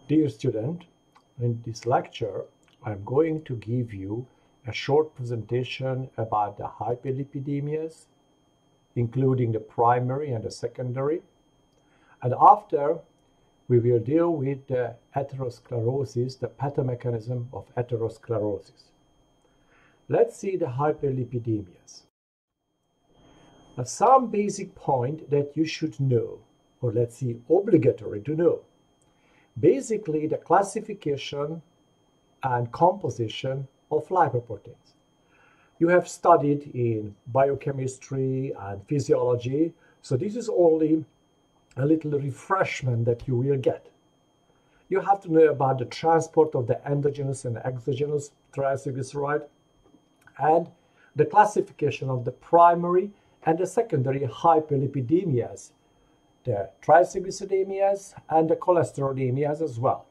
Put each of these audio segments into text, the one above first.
Dear student, in this lecture, I'm going to give you a short presentation about the hyperlipidemias, including the primary and the secondary. And after, we will deal with the atherosclerosis, the pathomechanism of atherosclerosis. Let's see the hyperlipidemias. Now, some basic point that you should know, or let's see, obligatory to know. Basically, the classification and composition of lipoproteins. You have studied in biochemistry and physiology, so this is only a little refreshment that you will get. You have to know about the transport of the endogenous and exogenous triglyceride and the classification of the primary and the secondary hyperlipidemias, the triglyceridemias and the cholesterolemias as well.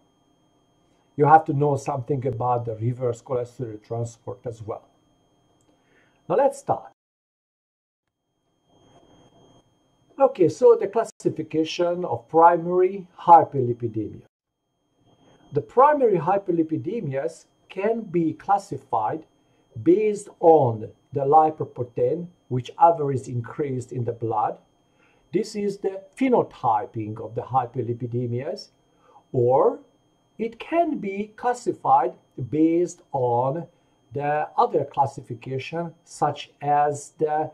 You have to know something about the reverse cholesterol transport as well. Now let's start. Okay, so the classification of primary hyperlipidemia. The primary hyperlipidemias can be classified based on the lipoprotein, whichever is increased in the blood. This is the phenotyping of the hyperlipidemias, or it can be classified based on the other classification, such as the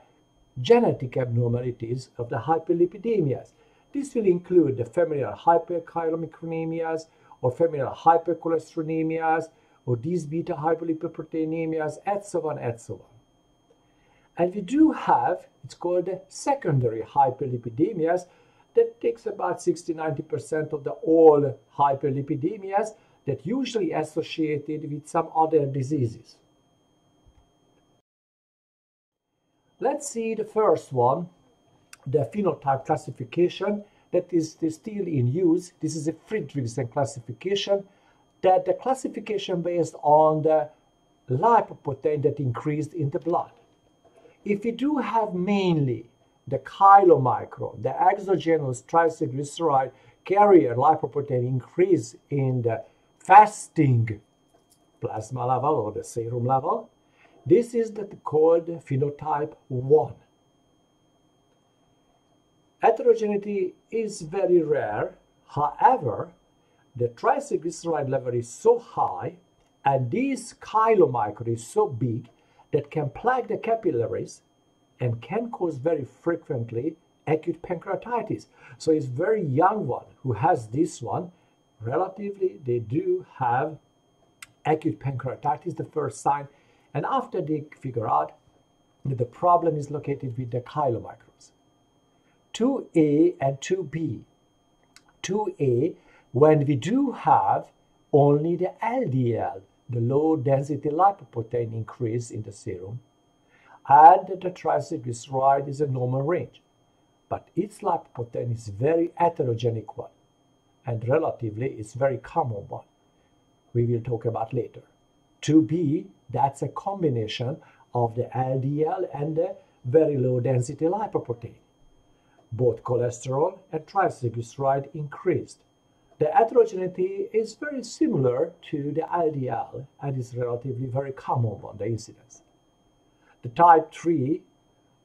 genetic abnormalities of the hyperlipidemias. This will include the familial Hyperchylomicronemia or familial Hypercholesterolemia or Dysbetalipoproteinemia, and so on and so on. And we do have, it's called the secondary hyperlipidemias, that takes about 60–90% of the all hyperlipidemias that usually associated with some other diseases. Let's see the first one, the phenotype classification that is still in use. This is a Fredrickson classification, that the classification based on the lipoprotein that increased in the blood. If we do have mainly the chylomicron, the exogenous triglyceride carrier lipoprotein increase in the fasting plasma level or the serum level, this is called phenotype 1. Heterogeneity is very rare. However, the triglyceride level is so high and this chylomicron is so big that can plague the capillaries and can cause very frequently acute pancreatitis. So it's very young one who has this one. Relatively, they do have acute pancreatitis, the first sign. And after they figure out that the problem is located with the chylomicrons. 2A and 2B. 2A, when we do have only the LDL, the low density lipoprotein increase in the serum, and the triglyceride is a normal range. But its lipoprotein is very heterogenic one, and relatively it's very common one. We will talk about later. 2B, that's a combination of the LDL and the very low density lipoprotein. Both cholesterol and triglyceride increased. The heterogeneity is very similar to the LDL and is relatively very common one, the incidence. The type 3,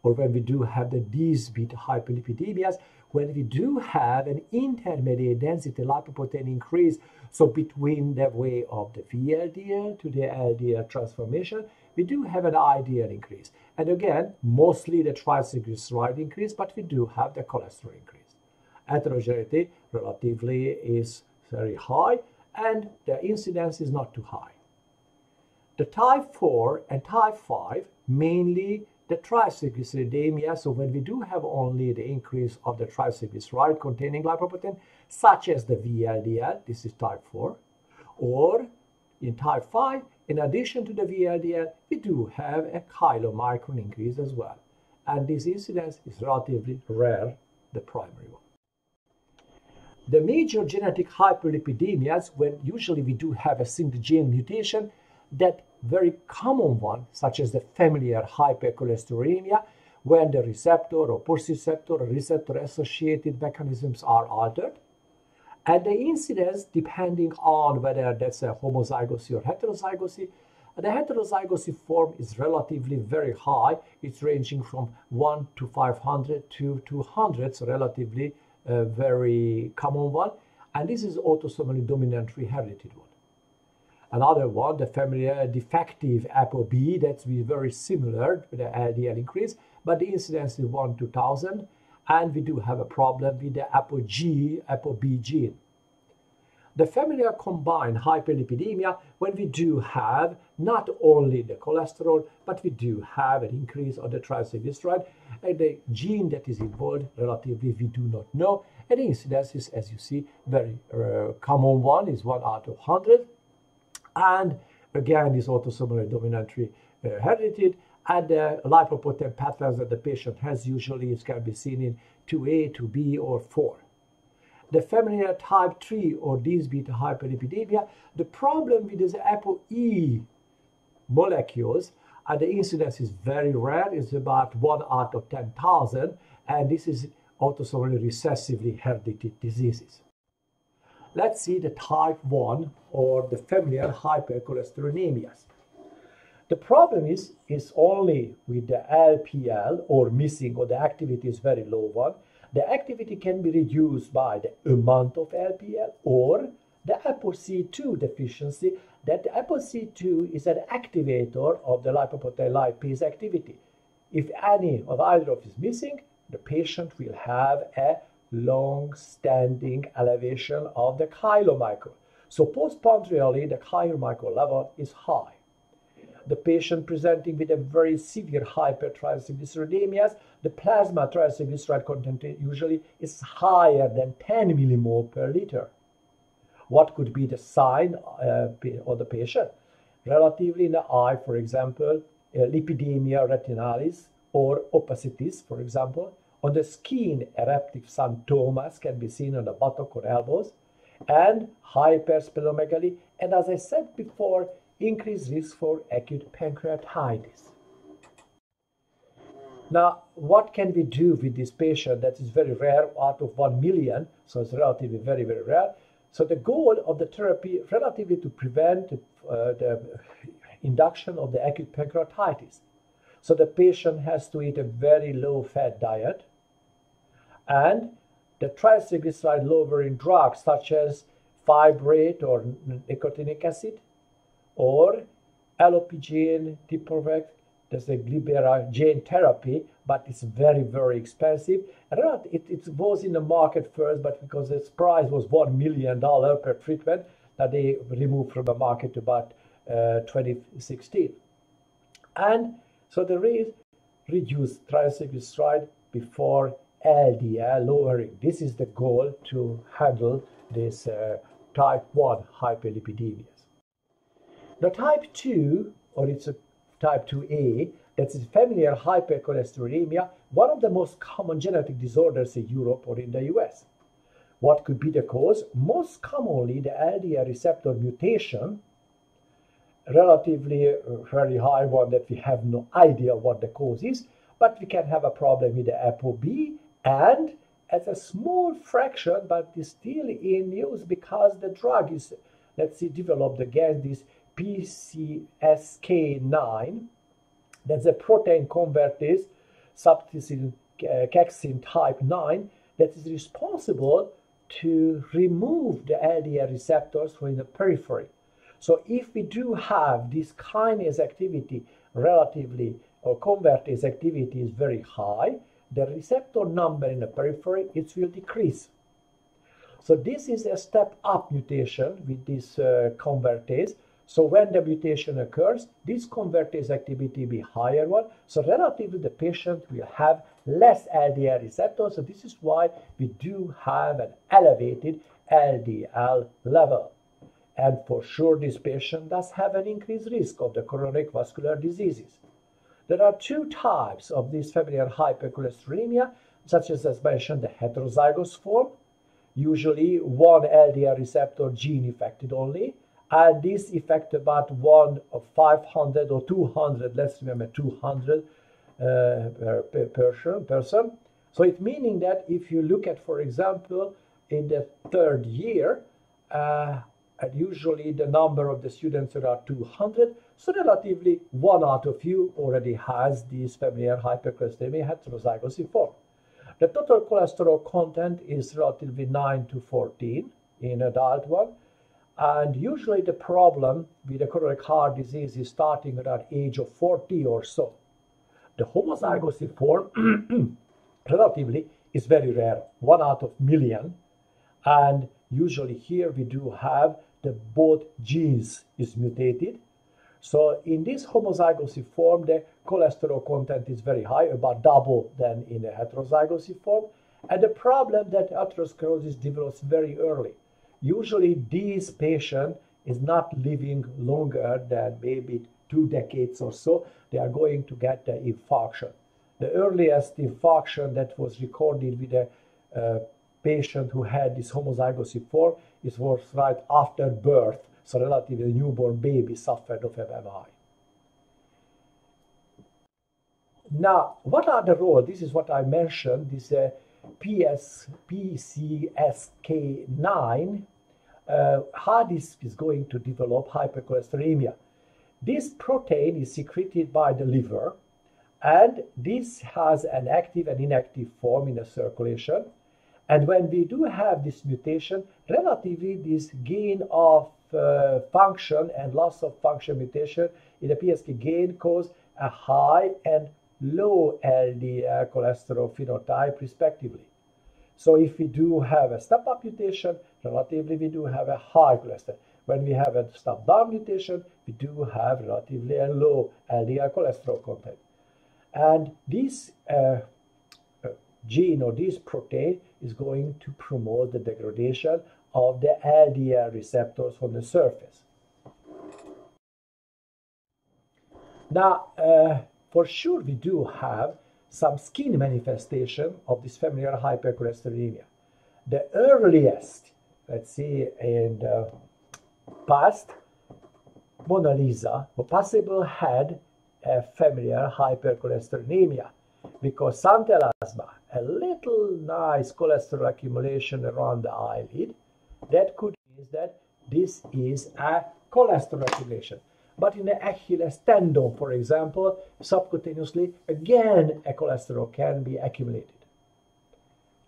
or when we do have the Dysbetalipoproteinemia, when we do have an intermediate density lipoprotein increase, so between the way of the VLDL to the LDL transformation, we do have an LDL increase. And again, mostly the triglyceride increase, but we do have the cholesterol increase. Heterogeneity relatively is very high and the incidence is not too high. The type 4 and type 5, mainly the triglyceridemia, so when we do have only the increase of the triglyceride containing lipoprotein, such as the VLDL, this is type 4, or in type 5, in addition to the VLDL, we do have a chylomicron increase as well. And this incidence is relatively rare, the primary one. The major genetic hyperlipidemias, when usually we do have a single gene mutation, that very common one, such as the familial Hypercholesterolemia, when the receptor or post-receptor or receptor-associated mechanisms are altered, And the incidence, depending on whether that's a homozygosy or heterozygosy, the heterozygosy form is relatively very high. It's ranging from 1 to 500 to 200, so relatively very common one. And this is autosomally dominantly inherited one. Another one, the familial defective ApoB, that's very similar to the LDL increase, but the incidence is 1 to 1000, and we do have a problem with the ApoB gene. The familial combined hyperlipidemia, when we do have not only the cholesterol, but we do have an increase of the triglyceride, and the gene that is involved, relatively, we do not know. And the incidence is, as you see, very common one, is 1 out of 100. And again, this autosomal dominantly inherited, and the lipoprotein patterns that the patient has usually can be seen in 2A, 2B, or 4. The familial type 3 or Dysbetalipoproteinemia, the problem with these ApoE molecules, and the incidence is very rare, is about 1 out of 10,000, and this is autosomally recessively inherited diseases. Let's see the type 1 or the familial hypercholesterolemias. The problem is only with the LPL or missing, or the activity is very low one. The activity can be reduced by the amount of LPL or the ApoC2 deficiency, that the ApoC2 is an activator of the lipoprotein lipase activity. If any of either of is missing, the patient will have a long-standing elevation of the chylomicron. So postprandially, the chylomicron level is high. The patient presenting with a very severe hypertriglyceridemias, the plasma triglyceride content usually is higher than 10 millimole per liter. What could be the sign of the patient? Relatively in the eye, for example, lipidemia retinalis or opacities, for example. On the skin, eruptive xanthomas can be seen on the buttock or elbows, and hypersplenomegaly, and as I said before, increased risk for acute pancreatitis. Now, what can we do with this patient that is very rare, out of 1 million, so it's relatively very, very rare. So the goal of the therapy relatively to prevent the induction of the acute pancreatitis. So the patient has to eat a very low-fat diet, and the triglyceride lowering drugs such as fibrate or nicotinic acid, or allopurinol, Diprotect, there's a glibera gene therapy, but it's very, very expensive. And it was in the market first, but because its price was $1 million per treatment, that they removed from the market about 2016. And so there is reduced triglyceride before LDL lowering. This is the goal to handle this type 1 hyperlipidemias. The type 2, or it's a type 2A, that is familial hypercholesterolemia, one of the most common genetic disorders in Europe or in the US. What could be the cause? Most commonly the LDL receptor mutation, relatively very high one that we have no idea what the cause is, but we can have a problem with the ApoB, and as a small fraction, but is still in use because the drug is, let's see, developed against this PCSK9, that's a protein convertase substitution caxin type 9 that is responsible to remove the LDL receptors from the periphery. So if we do have this kinase activity relatively, or convertase activity is very high, the receptor number in the periphery, it will decrease. So this is a step up mutation with this convertase. So when the mutation occurs, this convertase activity will be higher one. So relatively the patient will have less LDL receptors. So this is why we do have an elevated LDL level. And for sure this patient does have an increased risk of the coronary vascular diseases. There are two types of this familial hypercholesterolemia, such as mentioned, the heterozygous form, usually one LDL receptor gene affected only, and this affects about 1 of 500 or 200, let's remember 200 per person. So it's meaning that if you look at, for example, in the third year, and usually the number of the students are 200, so relatively 1 out of you already has this familial hypercholesterolemia heterozygous form. The total cholesterol content is relatively 9 to 14 in adult one, and usually the problem with the coronary heart disease is starting around age of 40 or so. The homozygous form relatively is very rare, 1 out of million, and usually here we do have the both genes is mutated. So in this homozygous form, the cholesterol content is very high, about double than in a heterozygous form. And the problem that atherosclerosis develops very early. Usually this patient is not living longer than maybe 2 decades or so. They are going to get the infarction. The earliest infarction that was recorded with a patient who had this homozygous form was right after birth. So relatively a newborn baby suffered of MI. Now, what are the roles? This is what I mentioned, this PCSK9, how this is going to develop hypercholesterolemia. This protein is secreted by the liver, and this has an active and inactive form in the circulation. And when we do have this mutation, relatively this gain of function and loss of function mutation in the PSK gain cause a high and low LDL cholesterol phenotype respectively. So if we do have a step-up mutation, relatively we do have a high cholesterol. When we have a step-down mutation, we do have relatively a low LDL cholesterol content. And this gene or this protein is going to promote the degradation of the LDL receptors on the surface. Now, for sure, we do have some skin manifestation of this familial hypercholesterolemia. The earliest, let's see, in the past, Mona Lisa possibly had a familial hypercholesterolemia because some tell us a little nice cholesterol accumulation around the eyelid. That could mean that this is a cholesterol accumulation. But in the Achilles tendon, for example, subcutaneously, again, a cholesterol can be accumulated.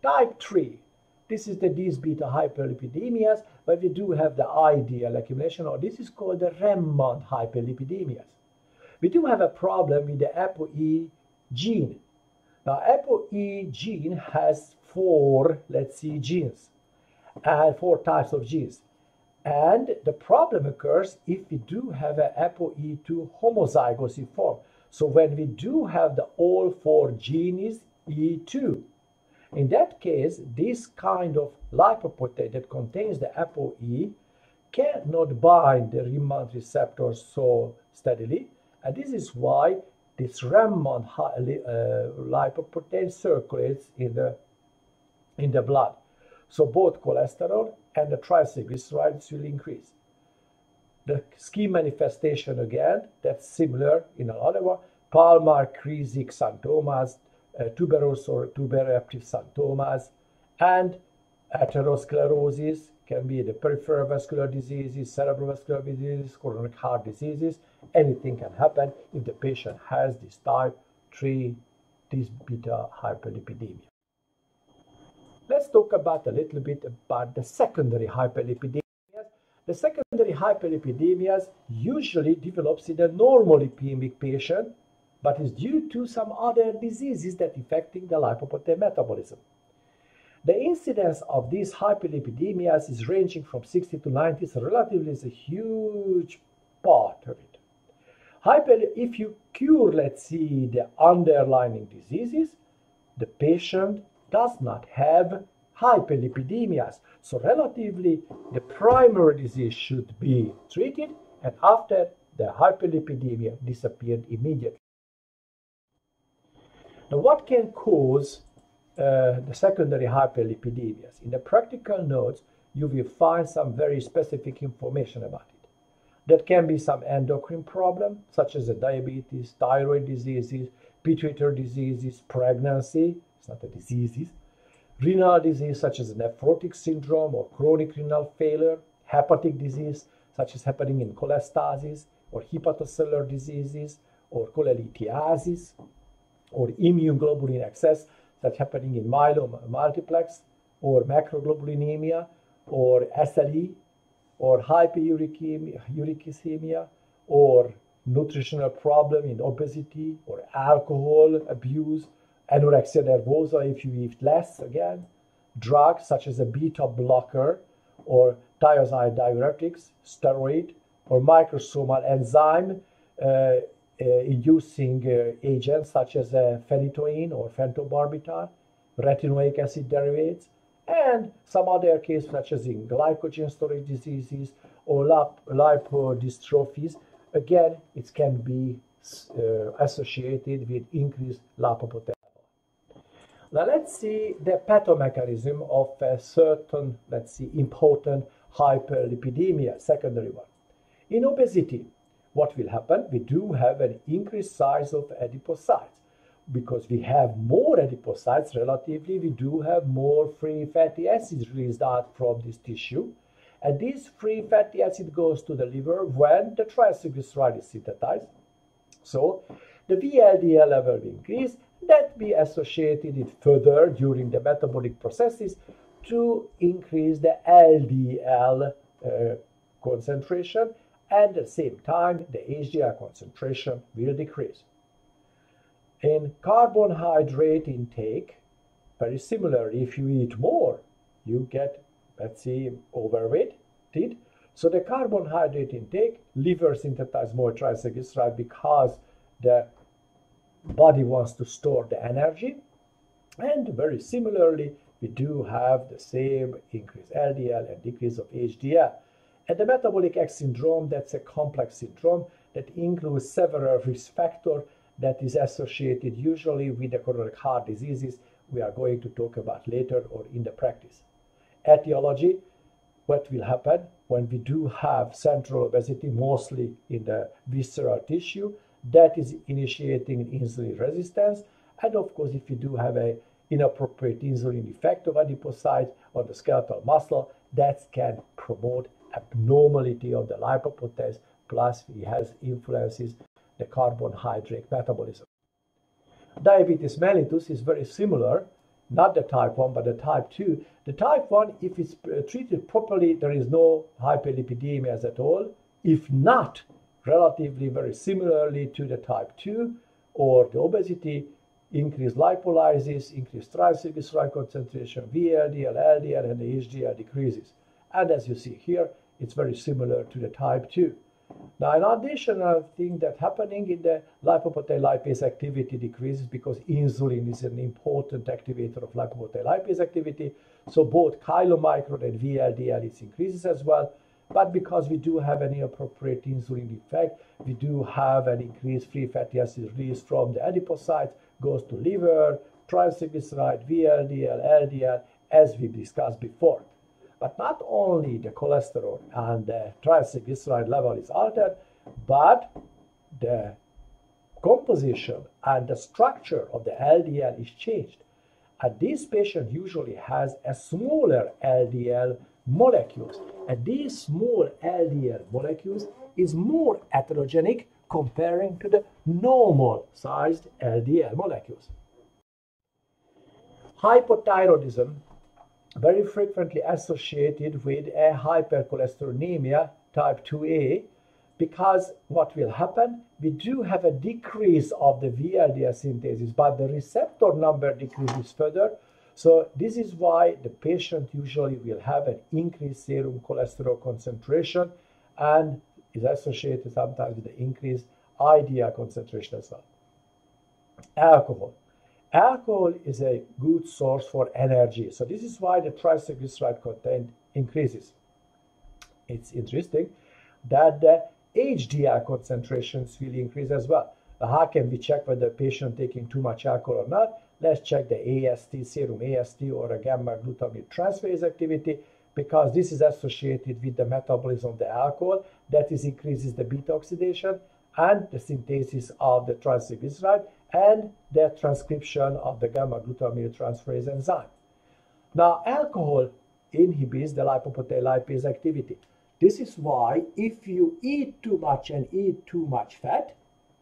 Type 3, this is the Dysbetalipoproteinemia, but we do have the ideal accumulation, or this is called the remnant hyperlipidemias. We do have a problem with the ApoE gene. Now, ApoE gene has 4, let's see, genes, and 4 types of genes. And the problem occurs if we do have an ApoE2 homozygous form. So when we do have the all 4 genes E2, in that case, this kind of lipoprotein that contains the ApoE cannot bind the remnant receptors so steadily. And this is why this remnant lipoprotein circulates in the blood. So both cholesterol and the triglycerides will increase. The skin manifestation again, that's similar in another one, palmar creasic xanthomas, tuberous or tuberactive xanthomas, and atherosclerosis can be the peripheral vascular diseases, cerebrovascular diseases, coronary heart diseases. Anything can happen if the patient has this type 3 Dysbeta hyperlipidemia. Let's talk about a little bit about the secondary hyperlipidemias. The secondary hyperlipidemias usually develops in a normal lipemic patient, but is due to some other diseases that affecting the lipoprotein metabolism. The incidence of these hyperlipidemias is ranging from 60 to 90, so relatively is a huge part of it. If you cure, let's see, the underlying diseases, the patient does not have hyperlipidemias. So relatively, the primary disease should be treated, and after the hyperlipidemia disappeared immediately. Now, what can cause the secondary hyperlipidemias? In the practical notes, you will find some very specific information about it. That can be some endocrine problem, such as diabetes, thyroid diseases, pituitary diseases, pregnancy, it's not a disease, renal disease such as nephrotic syndrome or chronic renal failure, hepatic disease such as happening in cholestasis or hepatocellular diseases or cholelithiasis, or immune globulin excess such happening in myeloma multiplex or macroglobulinemia or SLE or hyperuricemia or nutritional problem in obesity or alcohol abuse, anorexia nervosa if you eat less again, drugs such as a beta blocker or thiazide diuretics, steroid, or microsomal enzyme inducing agents such as phenytoin or pentobarbital, retinoic acid derivatives, and some other cases such as in glycogen storage diseases or lipodystrophies. Again, it can be associated with increased lipoprotein. Now let's see the pathomechanism of a certain, important hyperlipidemia, secondary one. In obesity, what will happen? We do have an increased size of adipocytes. Because we have more adipocytes relatively, we do have more free fatty acids released out from this tissue. And this free fatty acid goes to the liver when the triglyceride is synthesized. So the VLDL level will increase. That be associated it further during the metabolic processes to increase the LDL concentration, and at the same time the HDL concentration will decrease. In carbohydrate intake, very similarly, if you eat more, you get, overweight. So the carbohydrate intake, liver synthesizes more triglyceride because the body wants to store the energy. And very similarly, we do have the same increase LDL and decrease of HDL. And the metabolic X syndrome, that's a complex syndrome that includes several risk factors that is associated usually with the coronary heart diseases we are going to talk about later or in the practice. Etiology, what will happen when we do have central obesity, mostly in the visceral tissue, that is initiating insulin resistance. And of course, if you do have an inappropriate insulin effect of adipocytes on the skeletal muscle, that can promote abnormality of the lipoproteins, plus it has influences the carbohydrate metabolism. Diabetes mellitus is very similar, not the type 1, but the type 2. The type 1, if it's treated properly, there is no hyperlipidemias at all. If not, relatively very similarly to the type 2 or the obesity, increased lipolysis, increased triglyceride concentration, VLDL, LDL, and the HDL decreases. And as you see here, it's very similar to the type 2. Now, an additional thing that's happening in the lipoprotein lipase activity decreases because insulin is an important activator of lipoprotein lipase activity. So both chylomicron and VLDL increases as well. But because we do have an inappropriate insulin effect, we do have an increased free fatty acid release from the adipocytes, goes to liver, triglyceride, VLDL, LDL, as we discussed before. But not only the cholesterol and the triglyceride level is altered, but the composition and the structure of the LDL is changed. And this patient usually has a smaller LDL molecules. And these small LDL molecules is more atherogenic comparing to the normal sized LDL molecules. Hypothyroidism very frequently associated with a hypercholesterolemia type 2A, because what will happen, we do have a decrease of the VLDL synthesis, but the receptor number decreases further. So this is why the patient usually will have an increased serum cholesterol concentration and is associated sometimes with the increased IDL concentration as well. Alcohol. Alcohol is a good source for energy. So this is why the triglyceride content increases. It's interesting that the HDL concentrations will increase as well. Now, how can we check whether the patient taking too much alcohol or not? Let's check the AST, serum AST, or a gamma glutamate transferase activity, because this is associated with the metabolism of the alcohol. That is, increases the beta oxidation and the synthesis of the triglyceride and the transcription of the gamma glutamate transferase enzyme. Now, alcohol inhibits the lipoprotein lipase activity. This is why if you eat too much and eat too much fat,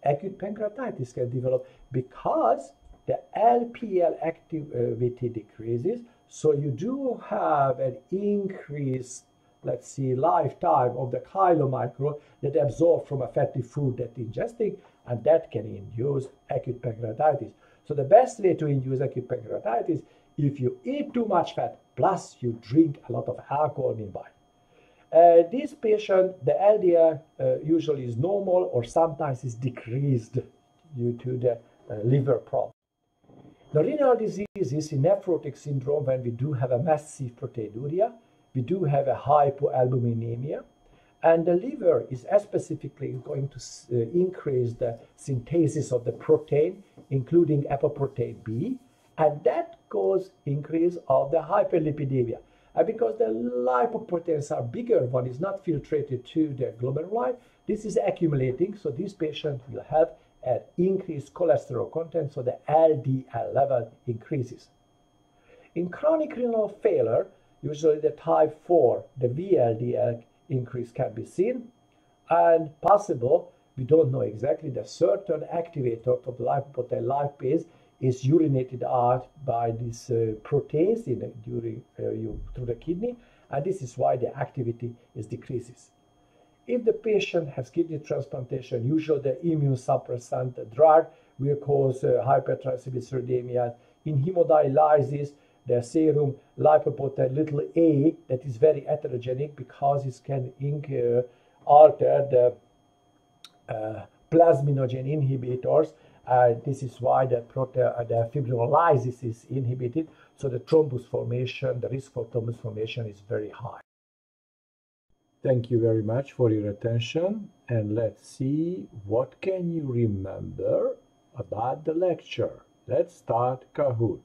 acute pancreatitis can develop, because the LPL activity decreases. So you do have an increased, let's see, lifetime of the chylomicron that absorb from a fatty food that ingesting, and that can induce acute pancreatitis. So the best way to induce acute pancreatitis, if you eat too much fat plus you drink a lot of alcohol nearby. This patient, the LDL usually is normal or sometimes is decreased due to the liver problem. The renal diseases in nephrotic syndrome, when we do have a massive proteinuria, we do have a hypoalbuminemia, and the liver is specifically going to increase the synthesis of the protein, including apoprotein B, and that causes increase of the hyperlipidemia. And because the lipoproteins are bigger, one is not filtrated to the glomeruli, this is accumulating, so this patient will have an increased cholesterol content, so the LDL level increases. In chronic renal failure, usually the type 4, the VLDL increase can be seen, and possible, we don't know exactly, the certain activator of the lipoprotein lipase is urinated out by these proteins through the kidney, and this is why the activity is decreases. If the patient has kidney transplantation, usually the immune suppressant drug will cause hypertriglyceridemia. In hemodialysis, the serum lipoprotein little a that is very heterogenic because it can alter the plasminogen inhibitors. This is why the fibrinolysis is inhibited, so the thrombus formation, the risk for thrombus formation is very high. Thank you very much for your attention, and let's see what can you remember about the lecture. Let's start Kahoot.